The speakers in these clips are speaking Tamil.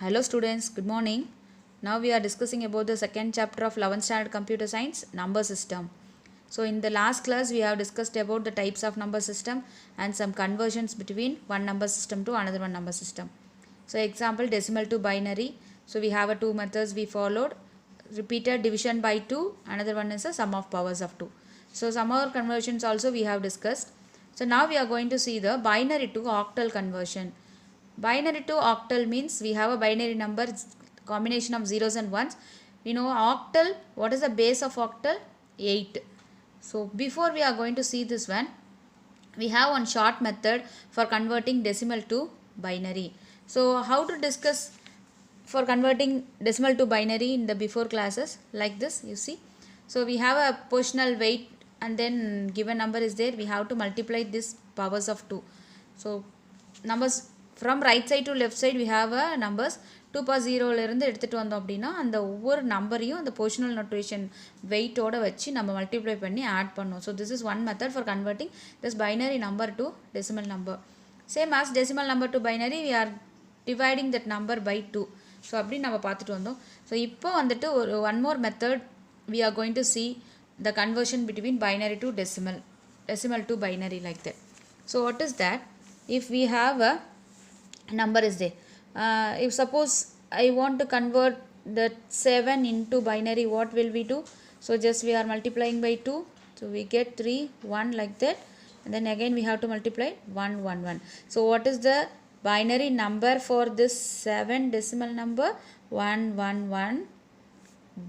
Hello students, good morning. Now we are discussing about the second chapter of 11th standard computer science, number system. So in the last class we have discussed about the types of number system and some conversions between one number system to another one number system. So example, decimal to binary. So we have two methods we followed. Repeated division by 2, another one is a sum of powers of 2. So some other conversions also we have discussed. So now we are going to see the binary to octal conversion. Binary to octal means we have a binary number combination of zeros and ones. We know octal, what is the base of octal? 8. So before we are going to see this one, we have one short method for converting decimal to binary. So how to discuss for converting decimal to binary in the before classes like this, you see. So we have a positional weight and then given number is there, we have to multiply this powers of 2. So numbers from right side to left side we have a numbers 2 power 0 இருந்து எடுத்துட்டு வந்தோம் அப்படின்னா அந்த ஒவ்வொரு நம்பரையும் அந்த பொசிஷனல் நோட்டேஷன் வெயிட்டோட வச்சு நம்ம மல்டிப்ளை பண்ணி ஆட் பண்ணோம். So this is one method for converting this binary number to decimal number. Same as decimal number to binary we are dividing that number by 2. So அப்படின்னு நம்ம பார்த்துட்டு வந்தோம். ஸோ இப்போ வந்துட்டு ஒரு one more method we are going to see the conversion between binary to decimal to binary like that. So what is that? If we have a number is there, if suppose I want to convert that 7 into binary, what will we do? So just we are multiplying by 2, so we get 3 1 like that, and then again we have to multiply 1 1 1. So what is the binary number for this 7 decimal number? 1 1 1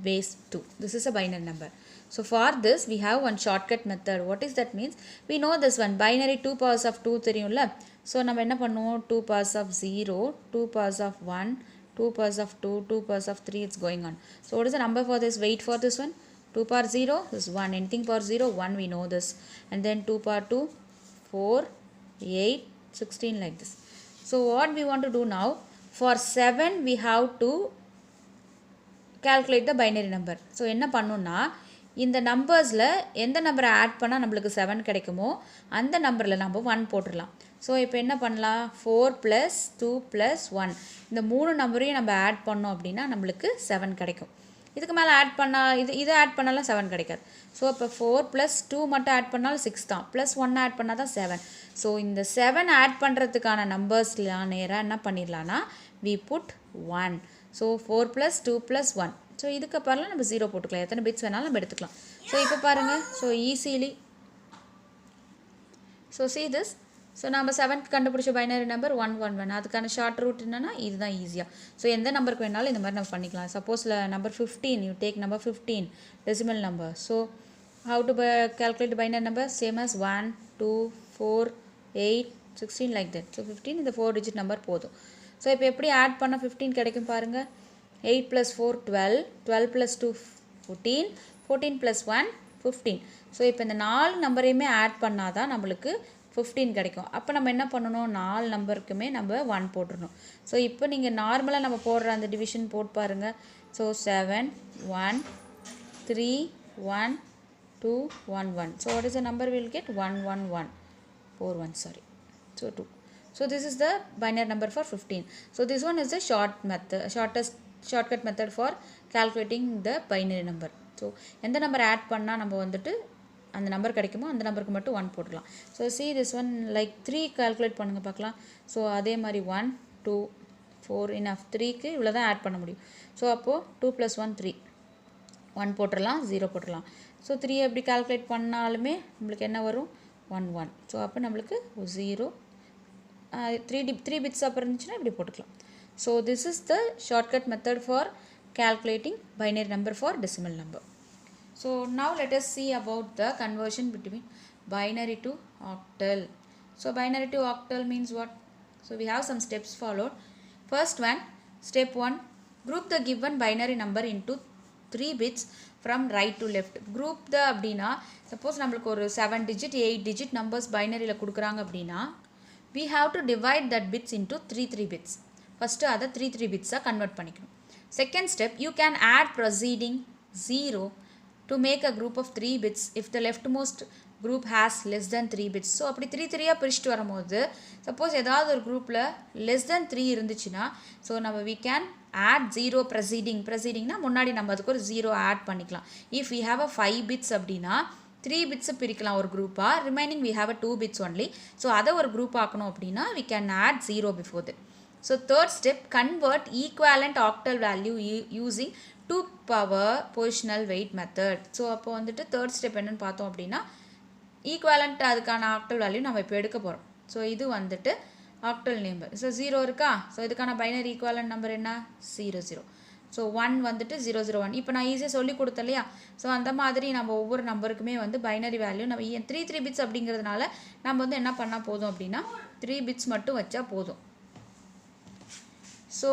base 2. This is a binary number. So for this we have one shortcut method. What is that means? We know this one binary 2 powers of 2 தெரியும்ல. So நம்ம என்ன பண்ணுவோம்? 2 powers of 0, 2 powers of 1, 2 powers of 2, 2 powers of 3, it's going on. So what is the number for this? Wait for this one. 2 power 0 is 1. Anything power 0, 1 we know this. And then 2 power 2, 4, 8, 16 like this. So what we want to do now? For 7 we have to calculate the binary number. So என்ன பண்ணுன்னா இந்த நம்பர்ஸில் எந்த நம்பரை ஆட் பண்ணால் நம்மளுக்கு 7 கிடைக்குமோ அந்த நம்பரில் நம்ம 1 போட்டுடலாம். ஸோ இப்போ என்ன பண்ணலாம்? 4 + 2 + 1 இந்த 3 நம்பரையும் நம்ம ஆட் பண்ணோம் அப்படின்னா நம்மளுக்கு 7 கிடைக்கும். இதுக்கு மேலே ஆட் பண்ணால் இதை ஆட் பண்ணாலும் 7 கிடைக்காது. ஸோ இப்போ 4 + 2 மட்டும் ஆட் பண்ணாலும் 6 தான், +1 ஆட் பண்ணால் தான் 7. ஸோ இந்த 7 ஆட் பண்ணுறதுக்கான நம்பர்ஸ்லாம் நேராக என்ன பண்ணிடலான்னா we put 1. ஸோ 4 + 2 + 1. ஸோ இதுக்கு அப்புறம் நம்ம 0 போட்டுக்கலாம், எத்தனை பிட்ஸ் வேணாலும் நம்ம எடுத்துக்கலாம். ஸோ இப்போ பாருங்கள், so easily so see this. So நம்ம 7th கண்டுபிடிச்ச பைனரி நம்பர் 111. அதுக்கான ஷார்ட் ரூட் என்னென்னா இதுதான் ஈஸியாக. ஸோ எந்த நம்பருக்கு வேணாலும் இந்த மாதிரி நம்ம பண்ணிக்கலாம். சப்போஸில் number 15, you take number 15 decimal number. So how to calculate binary number? Same as 1 2 4 8 16 like that. So 15 இந்த 4 digit நம்பர் போதும். ஸோ இப்போ எப்படி ஆட் பண்ண 15 கிடைக்கும் பாருங்கள். 8 + 4 12, 12 + 2 14, 14 + 1 15. ஸோ இப்போ இந்த 4 நம்பரையுமே ஆட் பண்ணால் தான் நம்மளுக்கு 15 கிடைக்கும். அப்போ நம்ம என்ன பண்ணணும்? 4 நம்பருக்குமே நம்ம 1 போட்டுடணும். ஸோ இப்போ நீங்கள் நார்மலாக நம்ம போடுற அந்த டிவிஷன் போட்டு பாருங்கள். So 7 1 3 1 2 1 1. So what is the number we will get? 1 1 1 4 1 sorry. So 2. So this is the binary number for 15. So this one is the shortcut method for calculating the binary number. So எந்த நம்பர் ஆட் பண்ணால் நம்ம வந்துட்டு அந்த நம்பர் கிடைக்குமோ அந்த நம்பருக்கு மட்டும் 1 போட்டுடலாம். So see this one like 3 calculate பண்ணுங்கள் பார்க்கலாம். ஸோ அதே மாதிரி 1 2 4 enough. 3க்கு இவ்வளோ தான் ஆட் பண்ண முடியும். ஸோ அப்போது 2 + 1 3, 1 போட்டுடலாம், 0 போட்டுடலாம். ஸோ 3 எப்படி கால்குலேட் பண்ணாலுமே நம்மளுக்கு என்ன வரும்? 1 1. ஸோ அப்போ நம்மளுக்கு 0 3 பிட்ஸ் அப்புறம் இருந்துச்சுன்னா இப்படி போட்டுக்கலாம். So this is the shortcut method for calculating binary number for decimal number. So now let us see about the conversion between binary to octal. So binary to octal means what? So we have some steps followed. First one, step 1, group the given binary number into 3 bits from right to left. Group the அப்படின்னா suppose நம்மளுக்கு ஒரு 7 digit 8 digit numbers பைனரியில் கொடுக்குறாங்க அப்படின்னா we have to divide that bits into 3 bits. First அதை 3 பிட்ஸாக கன்வெர்ட் பண்ணிக்கணும். Second step, you can add preceding 0 to make a group of 3 bits if the leftmost group has less than 3 bits. So அப்படி 3 பிரிச்சுட்டு வரும்போது சப்போஸ் ஏதாவது ஒரு குரூப்பில் லெஸ் தென் 3 இருந்துச்சுன்னா ஸோ நம்ம we can add 0 ப்ரெசீடிங்னா முன்னாடி நம்ம அதுக்கு ஒரு 0 ஆட் பண்ணிக்கலாம். If we have a 5 bits அப்படின்னா 3 bits பிரிக்கலாம் ஒரு குரூப்பாக, remaining we have a 2 bits only. So அதை ஒரு குரூப் ஆக்கணும் அப்படின்னா we can add 0 before that. So third step, convert equivalent octal value using 2 power positional weight method. So அப்போ வந்துட்டு தேர்ட் ஸ்டெப் என்னென்னு பார்த்தோம் அப்படின்னா ஈக்குவலண்ட் அதுக்கான ஆக்டல் வேல்யூ நம்ம இப்போ எடுக்க போகிறோம். ஸோ இது வந்துட்டு ஆக்டல் நம்பர். ஸோ 0 இருக்கா, ஸோ இதுக்கான பைனரி ஈக்குவலண்ட் நம்பர் என்ன 00. ஸோ 1 வந்துட்டு 001. இப்போ நான் ஈஸியாக சொல்லி கொடுத்தேன் இல்லையா, ஸோ அந்த மாதிரி நம்ம ஒவ்வொரு நம்பருக்குமே வந்து பைனரி வேல்யூ நம்ம 3 பிட்ஸ் அப்படிங்கிறதுனால நம்ம வந்து என்ன பண்ணால் போதும் அப்படின்னா 3 பிட்ஸ் மட்டும் வச்சா போதும். ஸோ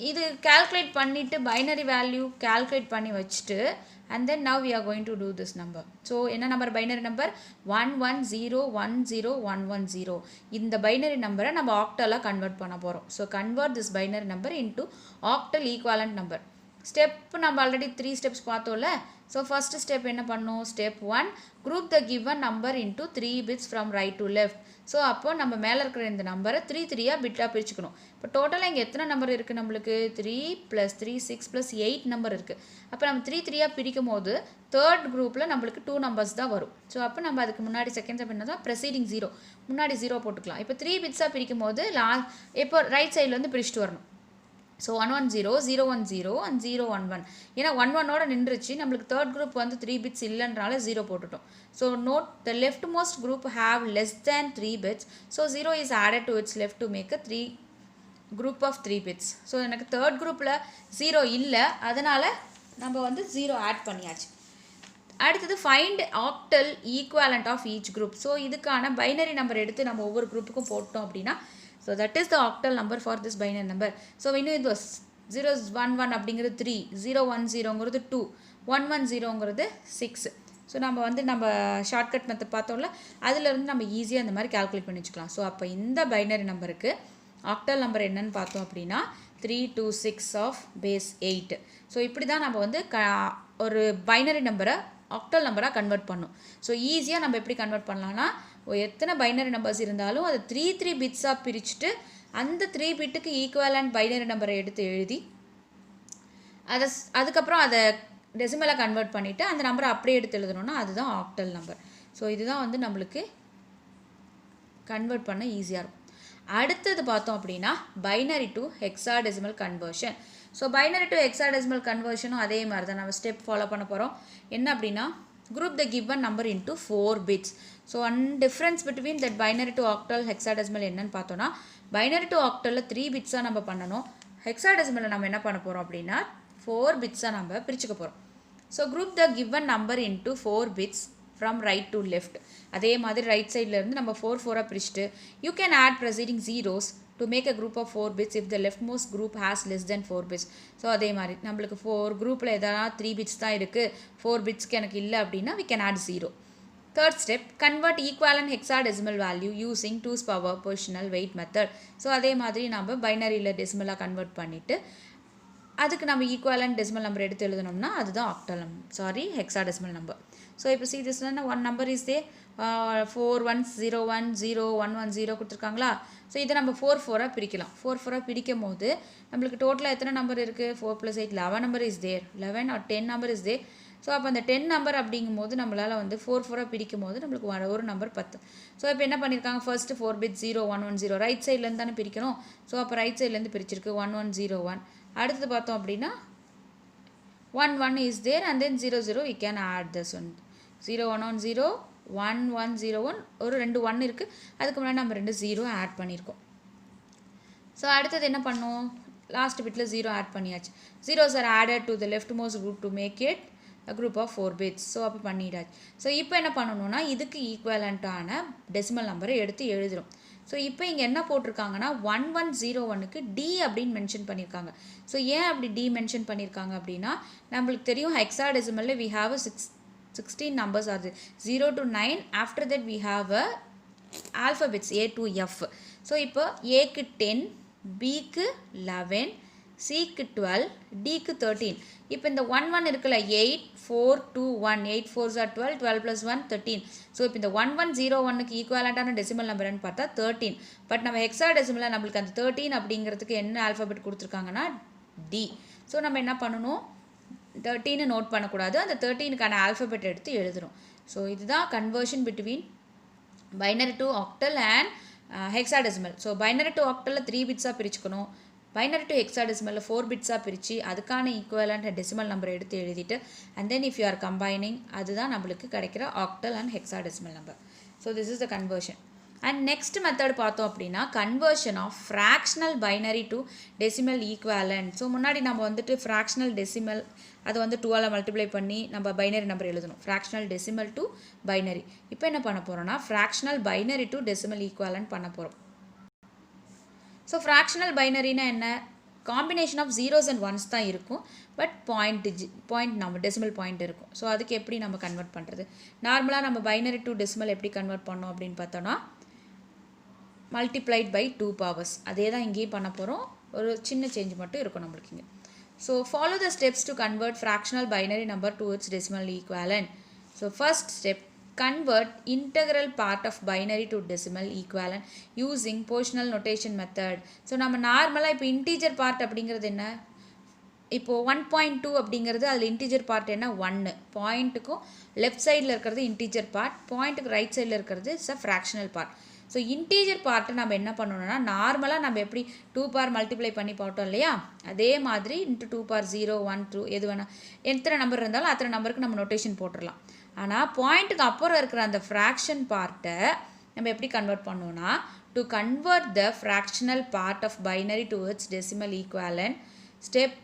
இது calculate பண்ணிவிட்டு பைனரி வேல்யூ calculate பண்ணி வச்சுட்டு and then now we are going to do this number. So என்ன நம்பர் பைனரி நம்பர் 11010110. இந்த பைனரி நம்பரை நம்ம ஆக்டலாக கன்வெர்ட் பண்ண போகிறோம். So convert this binary number into octal equivalent number. Step நம்ம ஆல்ரெடி 3 ஸ்டெப்ஸ் பார்த்தோம்ல. ஸோ ஃபஸ்ட்டு ஸ்டெப் என்ன பண்ணணும், step 1 group the given number into 3 bits from right to left. So அப்போ நம்ம மேலே இருக்கிற இந்த நம்பரை 3 பிட்டாக பிரிச்சுக்கணும். இப்போ டோட்டலாக இங்கே எத்தனை நம்பர் இருக்குது நம்மளுக்கு 3 + 3 6 + 8 நம்பர் இருக்குது. அப்போ நம்ம 3 பிரிக்கும் போது தேர்ட் குரூப்பில் நம்மளுக்கு 2 நம்பர்ஸ் தான் வரும். ஸோ அப்போ நம்ம அதுக்கு முன்னாடி செகண்ட் ஸ்டெப் என்ன தான் ப்ரெசீடிங் 0 முன்னாடி 0 போட்டுக்கலாம். இப்போ 3 பிட்ஸாக பிரிக்கும் போது இப்போ ரைட் சைடில் வந்து பிரிச்சுட்டு வரணும். So 110 010 and 011. ஏன்னா 11ஓட நின்றுச்சு, நம்மளுக்கு தேர்ட் குரூப் வந்து 3 பிட்ஸ் இல்லைன்றனால 0 போட்டுட்டோம். So note the leftmost group have less than 3 bits. So 0 is added to its left to make a group of 3 bits. So எனக்கு தேர்ட் குரூப்பில் 0 இல்லை, அதனால் நம்ம வந்து 0 ஆட் பண்ணியாச்சு. அடுத்தது find octal equivalent of each group. So இதுக்கான பைனரி நம்பர் எடுத்து நம்ம ஒவ்வொரு குரூப்புக்கும் போட்டோம் அப்படின்னா so that is the octal number for this binary number. So we know it was 011 அப்படிங்கிறது 3, 010ங்கிறது 2, 110ங்கிறது 6. ஸோ நம்ம வந்து நம்ம ஷார்ட்கட் மெத்தட் பார்த்தோம்ல, அதிலிருந்து நம்ம ஈஸியாக இந்த மாதிரி கால்குலேட் பண்ணி வச்சுக்கலாம். ஸோ அப்போ இந்த பைனரி நம்பருக்கு ஆக்டல் நம்பர் என்னன்னு பார்த்தோம் அப்படின்னா 326 ஆஃப் பேஸ் 8. ஸோ இப்படி தான் நம்ம வந்து ஒரு பைனரி நம்பரை ஆக்டல் நம்பராக கன்வெர்ட் பண்ணும். ஸோ ஈஸியாக நம்ம எப்படி கன்வெர்ட் பண்ணலாம்னா எத்தனை பைனரி நம்பர்ஸ் இருந்தாலும் அதை 3 பிட்ஸாக பிரிச்சுட்டு அந்த 3 பிட்டுக்கு ஈக்குவலண்ட் பைனரி நம்பரை எடுத்து எழுதி அதுக்கப்புறம் அதை டெசிமலாக கன்வெர்ட் பண்ணிவிட்டு அந்த நம்பரை அப்படியே எடுத்து எழுதணும்னா அதுதான் ஆக்டல் நம்பர். ஸோ இதுதான் வந்து நம்மளுக்கு கன்வெர்ட் பண்ண ஈஸியாக இருக்கும். அடுத்தது பார்த்தோம் அப்படின்னா binary to hexadecimal conversion. So binary to hexadecimal கன்வர்ஷனும் அதே மாதிரி தான் நம்ம ஸ்டெப் ஃபாலோ பண்ண போகிறோம். என்ன அப்படின்னா group the given number into 4 bits. So one difference between that binary to octal hexadecimal என்னன்னு பார்த்தோன்னா binary to octal 3 பிட்ஸாக நம்ம பண்ணணும். ஹெக்ஸாடெசிமலில் நம்ம என்ன பண்ண போகிறோம் அப்படின்னா 4 பிட்ஸாக நம்ம பிரிச்சுக்க போகிறோம். So group the given number into 4 bits from right to left. அதே மாதிரி ரைட் சைட்லேருந்து நம்ம 4 பிரிச்சுட்டு you can add preceding zeros to make a group of 4 bits if the leftmost group has less than 4 bits. So அதே மாதிரி நம்மளுக்கு 4 குரூப்பில் எதனா 3 பிட்ஸ் தான் இருக்குது, 4 பிட்ஸ்க்கு எனக்கு இல்லை அப்படின்னா we can add 0. Third step convert equivalent hexadecimal value using 2's power positional weight method. So அதே மாதிரி நம்ம பைனரியில் டெசிமலாக கன்வெர்ட் பண்ணிவிட்டு அதுக்கு நம்ம ஈக்குவலண்ட் டெசிமல் நம்பர் எடுத்து எழுதணும்னா அதுதான் ஆக்டல் ஹெக்ஸாடெசிமல் நம்பர். ஸோ இப்போ see this one number is there 41010110 கொடுத்துருக்காங்களா. ஸோ இதை நம்ம 4 பிரிக்கலாம். 4 பிரிக்கும் போது நம்மளுக்கு டோட்டலாக எத்தனை நம்பர் இருக்குது 4 + 8 11 number is there, 11 or 10 number is there. So அப்போ அந்த 10 நம்பர் அப்படிங்கும் போது நம்மளால் வந்து 4 பிரிக்கும் போது நம்மளுக்கு ஒரு நம்பர் 10. ஸோ இப்போ என்ன பண்ணியிருக்காங்க, ஃபர்ஸ்ட்டு 4 பிட் 0110 ரைட் சைட்லேருந்து தானே பிரிக்கணும். ஸோ அப்போ ரைட் சைட்லேருந்து பிரிச்சிருக்கு 1101. அடுத்தது பார்த்தோம் அப்படின்னா 11 is there and then 00 we can add this one 0110 1101 ஒரு 2 1 இருக்குது, அதுக்கு முன்னாடி நம்ம 2 0 ஆட் பண்ணியிருக்கோம். ஸோ அடுத்தது என்ன பண்ணோம், லாஸ்ட் பிட்டில் 0 ஆட் பண்ணியாச்சு. 0s are added to the leftmost group to make it a group of 4 bits. So அப்போ பண்ணிடாச்சு. ஸோ இப்போ என்ன பண்ணணும்னா இதுக்கு ஈக்குவலண்ட்டான டெசிமல் நம்பரை எடுத்து எழுதுகிறோம். ஸோ இப்போ இங்கே என்ன போட்டிருக்காங்கன்னா 1101க்கு டி அப்படின்னு மென்ஷன் பண்ணியிருக்காங்க. ஸோ ஏன் அப்படி டி மென்ஷன் பண்ணியிருக்காங்க அப்படின்னா நம்மளுக்கு தெரியும் ஹெக்ஸாடெசிமலில் we have a 16 numbers are there 0 to 9. After that we have a alphabets A to F. So இப்போ ஏக்கு 10, பிக்கு 11, சிக்கு 12, டிக்கு 13. இப்போ இந்த 1 1 இருக்குல்ல, 8 4 2 1, 8 4s are 12, 12 plus 1 13. ஸோ இப்போ இந்த 1101க்கு ஈக்குவலண்ட்டான டெசிமல் நம்பர்னு பார்த்தா 13. பட் நம்ம ஹெக்ஸாடெசிமலில் நம்மளுக்கு அந்த 13 அப்படிங்கிறதுக்கு என்ன ஆல்ஃபபெட் கொடுத்துருக்காங்கன்னா டி. ஸோ நம்ம என்ன பண்ணணும், 13 நோட் பண்ணக்கூடாது, அந்த 13க்கான ஆல்ஃபபெட் எடுத்து எழுதுகிறோம். ஸோ இதுதான் conversion between binary to octal and hexadecimal. So binary to ஆக்டலில் 3 பிட்ஸாக பிரிச்சுக்கணும், பைனரி டு ஹெக்ஸாடெசிமலில் 4 பிட்ஸாக பிரித்து அதுக்கான ஈக்குவலண்ட் டெசிமல் நம்பர் எடுத்து எழுதிட்டு and then if you are combining அதுதான் நம்மளுக்கு கிடைக்கிற octal and hexadecimal number. So this is the conversion. And next method பார்த்தோம் அப்படின்னா conversion of fractional binary to decimal equivalent. So முன்னாடி நம்ம வந்துட்டு ஃப்ராக்ஷனல் டெசிமல் அதை வந்து 2ஆல் மல்டிப்ளை பண்ணி நம்ம பைனரி நம்பர் எழுதணும், ஃப்ராக்ஷனல் டெசிமல் டு பைனரி. இப்போ என்ன பண்ண போகிறோம்னா fractional binary to decimal equivalent பண்ண போகிறோம். ஸோ ஃப்ராக்ஷனல் பைனரினா என்ன, combination of zeros and ones தான் இருக்கும், பட் பாயிண்ட் நம்ம டெசிமல் பாயிண்ட் இருக்கும். ஸோ அதுக்கு எப்படி நம்ம கன்வெர்ட் பண்ணுறது, நார்மலாக நம்ம பைனரி டு டெசிமல் எப்படி கன்வெர்ட் பண்ணோம் அப்படின்னு பார்த்தோன்னா மல்டிப்ளைட் பை 2 powers. அதே தான் இங்கேயும் பண்ண போகிறோம், ஒரு சின்ன சேஞ்ச் மட்டும் இருக்கும் நம்மளுக்கு இங்கே. So follow the steps to convert fractional binary number to its decimal equivalent. So first step, convert integral part of binary to decimal equivalent using positional notation method. So நம்ம நார்மலாக இப்போ இன்டீஜர் பார்ட் அப்படிங்கிறது என்ன, இப்போது 1.2 அப்படிங்கிறது அதில் இன்டீஜர் பார்ட் என்ன 1, பாயிண்ட்டுக்கும் லெஃப்ட் சைடில் இருக்கிறது இன்டீஜர் பார்ட், பாயிண்ட்டுக்கு ரைட் சைடில் இருக்கிறது is a fractional part. So integer பார்ட்டை நம்ம என்ன பண்ணணும்னா நார்மலாக நம்ம எப்படி 2 power மல்டிப்ளை பண்ணி போட்டோம் இல்லையா, அதே மாதிரி இன்ட்டு 2 power 0 1 2 எது வேணால் எத்தனை நம்பர் இருந்தாலும் அத்தனை நம்பருக்கு நம்ம நோட்டேஷன் போட்டுடலாம். ஆனால் பாயிண்ட்டுக்கு அப்புறம் இருக்கிற அந்த ஃப்ராக்ஷன் பார்ட்டை நம்ம எப்படி கன்வெர்ட் பண்ணோன்னா, to convert the fractional part of binary to its decimal equivalent, step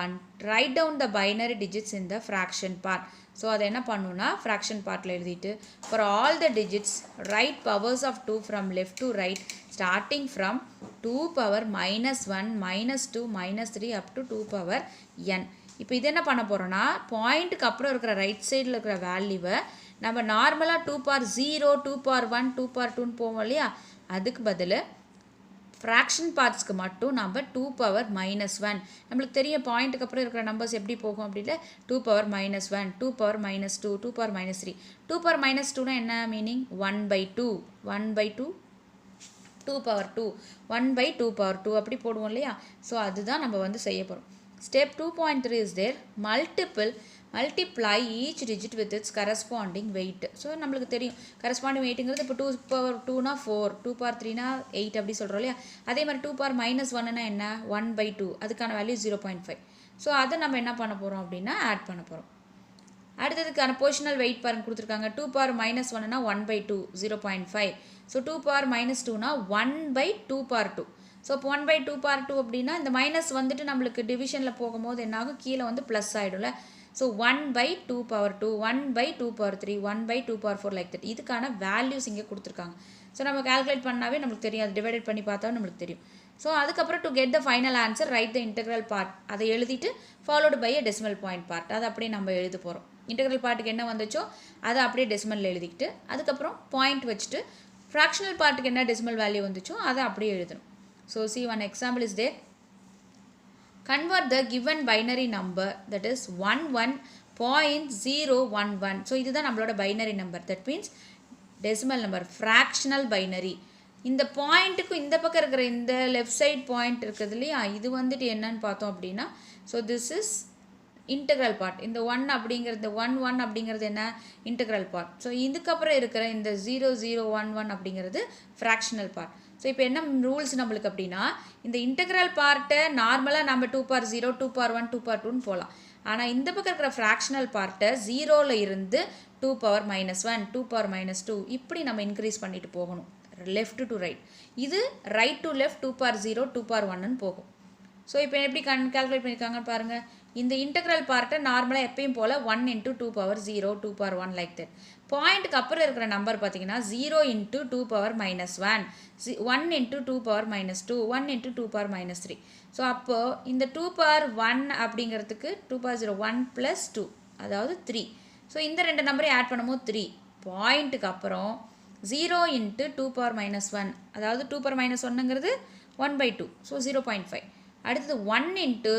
1, write down the binary digits in the fraction part. So அதை என்ன பண்ணணும்னா ஃப்ராக்ஷன் பார்ட்டில் எழுதிட்டு for all the digits write powers of 2 from left to right starting from 2 power -1 -2 -3 up to 2 power n. இப்போ இது என்ன பண்ண போகிறோன்னா பாயிண்ட்டுக்கு அப்புறம் இருக்கிற ரைட் சைடில் இருக்கிற வேல்யூவை நம்ம நார்மலாக 2 power 0 2 power 1 2 power 2ன்னு போவோம் இல்லையா, அதுக்கு பதில் ஃப்ராக்ஷன் பார்ட்ஸ்க்கு மட்டும் நம்ம 2 power -1, நம்மளுக்கு தெரிய பாயிண்ட்டுக்கு அப்புறம் இருக்கிற நம்பர்ஸ் எப்படி போகும் அப்படின்னா 2 power -1 2 power -2 2 power -3. 2 power -2னா என்ன மீனிங், 1/2 1/2 2 power 2 1/2 power 2 அப்படி போடுவோம் இல்லையா. ஸோ அதுதான் நம்ம வந்து செய்ய போகிறோம். Step 2.3 is there, multiply each digit with its corresponding weight. So நம்மளுக்கு தெரியும் corresponding weightங்கிறது இப்போ 2 power 2னா 4, 2 power 3னா 8 அப்படி சொல்கிறோம் இல்லையா. அதே மாதிரி 2 power -1னா என்ன 1/2, அதுக்கான வேல்யூ 0.5. ஸோ அதை நம்ம என்ன பண்ண போகிறோம் அப்படின்னா ஆட் பண்ண போகிறோம். அடுத்ததுக்கான பொசிஷனல் வெயிட் பாருங்க கொடுத்துருக்காங்க, 2 power -1னா 1/2 0.5. So 2 power -2னா 1/2 power 2. So இப்போ 1/2 power 2 அப்படின்னா இந்த மைனஸ் வந்துட்டு நம்மளுக்கு டிவிஷனில் போகும்போது என்னாகும், கீழே வந்து ப்ளஸ் ஆகிடும்ல. So 1/2 power 2 1/2 power 3 1/2 power 4 like that. இதுக்கான வேல்யூஸ் இங்கே கொடுத்துருக்காங்க. ஸோ நம்ம கால்குலேட் பண்ணாவே நம்மளுக்கு தெரியும், அது டிவைடட் பண்ணி பார்த்தா நம்மளுக்கு தெரியும். ஸோ அதுக்கப்புறம் to get the final answer write the integral part, அதை எழுதிட்டு followed by a decimal point part, அதை அப்படியே நம்ம எழுத போகிறோம். இன்டெக்ரல் பார்ட்டுக்கு என்ன வந்துச்சோ அதை அப்படியே டெசிமலில் எழுதிக்கிட்டு அதுக்கப்புறம் பாயிண்ட் வச்சுட்டு ஃப்ராக்ஷனல் பார்ட்டுக்கு என்ன டெசிமல் வேல்யூ வந்துச்சோ அதை அப்படியே எழுதணும். So see, one example is there. Convert the given binary number, that is 11.011. So இதுதான் நம்மளோட binary number, that means decimal number, fractional binary. இந்த பாயிண்ட்டுக்கும் இந்த பக்கம் இருக்கிற இந்த லெஃப்ட் சைட் பாயிண்ட் இருக்குது இல்லையா, இது வந்துட்டு என்னன்னு பார்த்தோம் அப்படின்னா, so this is integral part. இந்த 1 அப்படிங்கிறது 1 அப்படிங்கிறது என்ன இன்டெக்ரல் பார்ட். ஸோ இதுக்கப்புறம் இருக்கிற இந்த 0011 அப்படிங்கிறது ஃப்ராக்ஷனல் பார்ட். ஸோ இப்போ என்ன ரூல்ஸ் நம்மளுக்கு அப்படின்னா, இந்த இன்டெக்ரல் பார்ட்டை நார்மலாக நம்ம 2 power 0 2 power 1 2 power 2ன்னு போகலாம். ஆனால் இந்த பக்கம் இருக்கிற ஃப்ராக்ஷனல் பார்ட்டை 0ல் இருந்து 2 power -1 2 power -2 இப்படி நம்ம இன்க்ரீஸ் பண்ணிட்டு போகணும், லெஃப்ட் டு ரைட். இது right to left 2 power 0 2 power 1ன்னு போகும். ஸோ இப்போ எப்படி கால்குலேட் பண்ணியிருக்காங்கன்னு பாருங்கள். இந்த இன்டெக்ரல் பார்ட்டை நார்மலாக எப்பயும் போல் 1 × 2 power 0 2 power 1 லைக் தட். பாயிண்ட்டுக்கு அப்புறம் இருக்கிற நம்பர் பார்த்தீங்கன்னா 0 × 2 power -1 1 × 2 power -2 1 × 2 power -3. ஸோ அப்போது இந்த 2 power 1 அப்படிங்கிறதுக்கு 2 power 0 1 + 2 அதாவது 3. ஸோ இந்த ரெண்டு நம்பரையும் ஆட் பண்ணும்போது 3. பாயிண்ட்டுக்கு அப்புறம் 0 × 2 power -1 அதாவது 2 power -1ங்கிறது 1/2, ஸோ 0.5. அடுத்தது 1 இன்ட்டு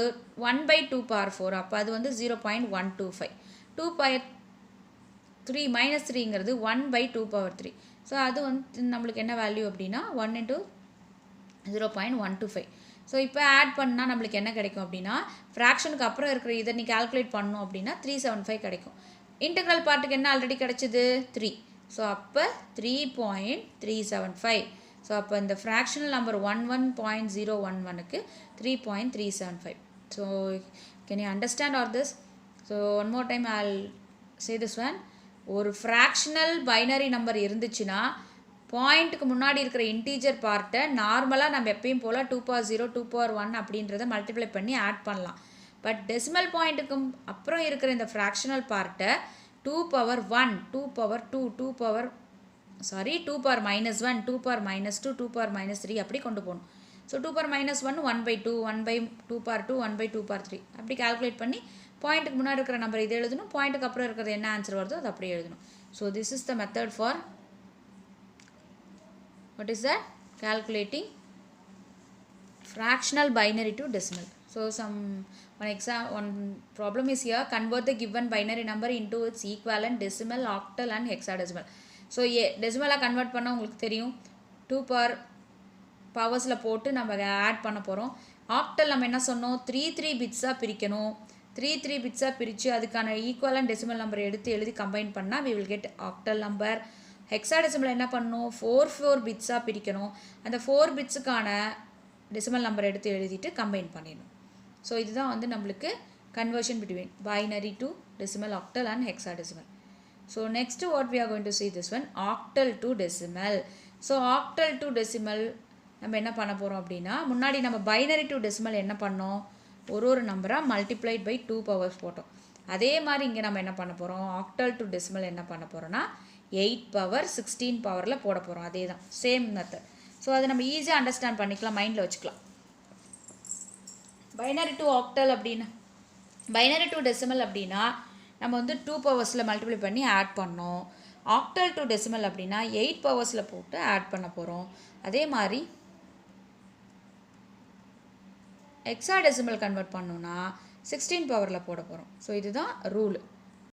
1/2 பவர் 4, அப்போ அது வந்து 0.125. 2/3 மைனஸ் 3ங்கிறது 1/2 பவர் 3. ஸோ அது வந்து நம்மளுக்கு என்ன வேல்யூ அப்படின்னா 1 இன்ட்டு 0.125. ஸோ இப்போ ஆட் பண்ணால் நம்மளுக்கு என்ன கிடைக்கும் அப்படின்னா ஃப்ராக்ஷனுக்கு அப்புறம் இருக்கிற இதை நீ கால்குலேட் பண்ணணும் அப்படின்னா 375 கிடைக்கும். இன்டெக்ரல் பார்ட்டுக்கு என்ன ஆல்ரெடி கிடைச்சிது 3. ஸோ அப்போ 3.375. ஸோ அப்போ இந்த ஃப்ராக்ஷனல் நம்பர் 11.011க்கு 3.375. So can you understand or this? So one more time I will say this one. ஒரு ஃப்ராக்ஷனல் பைனரி நம்பர் இருந்துச்சுன்னா பாயிண்ட்டுக்கு முன்னாடி இருக்கிற இன்டீஜர் பார்ட்டை நார்மலாக நம்ம எப்பயும் போல் 2/0 2/1 அப்படின்றத மல்டிப்ளை பண்ணி ஆட் பண்ணலாம். பட் டெசிமல் பாயிண்ட்டுக்கு அப்புறம் இருக்கிற இந்த ஃப்ராக்ஷனல் பார்ட்டை 2/1 2/2 2 பவர் 2/-1 2/-2 2/-3 அப்படி கொண்டு போகணும். ஸோ 2/-1 1/2 1/2/2 1/2/3 அப்படி கால்குலேட் பண்ணி பாயிண்ட்டுக்கு முன்னாடி இருக்கிற நம்பர் இது எழுதணும், பாயிண்ட்டுக்கு அப்புறம் இருக்கிறது என்ன ஆன்சர் வருதோ அது அப்படியே எழுதணும். So this is the method for what is that? Calculating fractional binary to decimal. So one problem is here, convert the given binary number into its equivalent decimal, octal and hexadecimal. So decimal convert பண்ண உங்களுக்கு தெரியும் 2 power பவர்ஸில் போட்டு நம்ம ஆட் பண்ண போகிறோம். ஆக்டல் நம்ம என்ன சொன்னோம் 3 பிட்ஸாக பிரிக்கணும். 3 பிட்ஸாக பிரித்து அதுக்கான ஈக்குவலன்ட் டெசிமல் நம்பரை எடுத்து எழுதி கம்பைன் பண்ணால் we will get octal number. Hexadecimal என்ன பண்ணணும் 4 பிட்ஸாக பிரிக்கணும். அந்த 4 பிட்ஸுக்கான டெசிமல் நம்பர் எடுத்து எழுதிட்டு கம்பைன் பண்ணிடணும். ஸோ இதுதான் வந்து நம்மளுக்கு conversion between binary to decimal, octal and hexadecimal. So next what we are going to see this one, octal to decimal. So octal to decimal நம்ம என்ன பண்ண போகிறோம் அப்படின்னா முன்னாடி நம்ம பைனரி டு டெசிமல் என்ன பண்ணோம் ஒரு நம்பராக மல்டிப்ளைட் பை 2 பவர்ஸ் போட்டோம். அதே மாதிரி இங்கே நம்ம என்ன பண்ண போகிறோம் ஆக்டல் டு டெசிமல் என்ன பண்ண போகிறோன்னா 8 பவர் 16 பவரில் போட போகிறோம். அதே தான் சேம் மெத்தட். ஸோ அதை நம்ம ஈஸியாக அண்டர்ஸ்டாண்ட் பண்ணிக்கலாம், மைண்டில் வச்சுக்கலாம். பைனரி டு ஆக்டல் அப்படின்னா பைனரி டு டெசிமல் அப்படின்னா நம்ம வந்து 2 பவர்ஸில் மல்டிப்ளை பண்ணி ஆட் பண்ணோம். ஆக்டல் டு டெசிமல் அப்படின்னா 8 பவர்ஸில் போட்டு ஆட் பண்ண போகிறோம். அதே மாதிரி ஹெக்ஸாடெசிமல் கன்வெர்ட் பண்ணோன்னா 16 பவரில் போட போகிறோம். ஸோ இதுதான் ரூல்.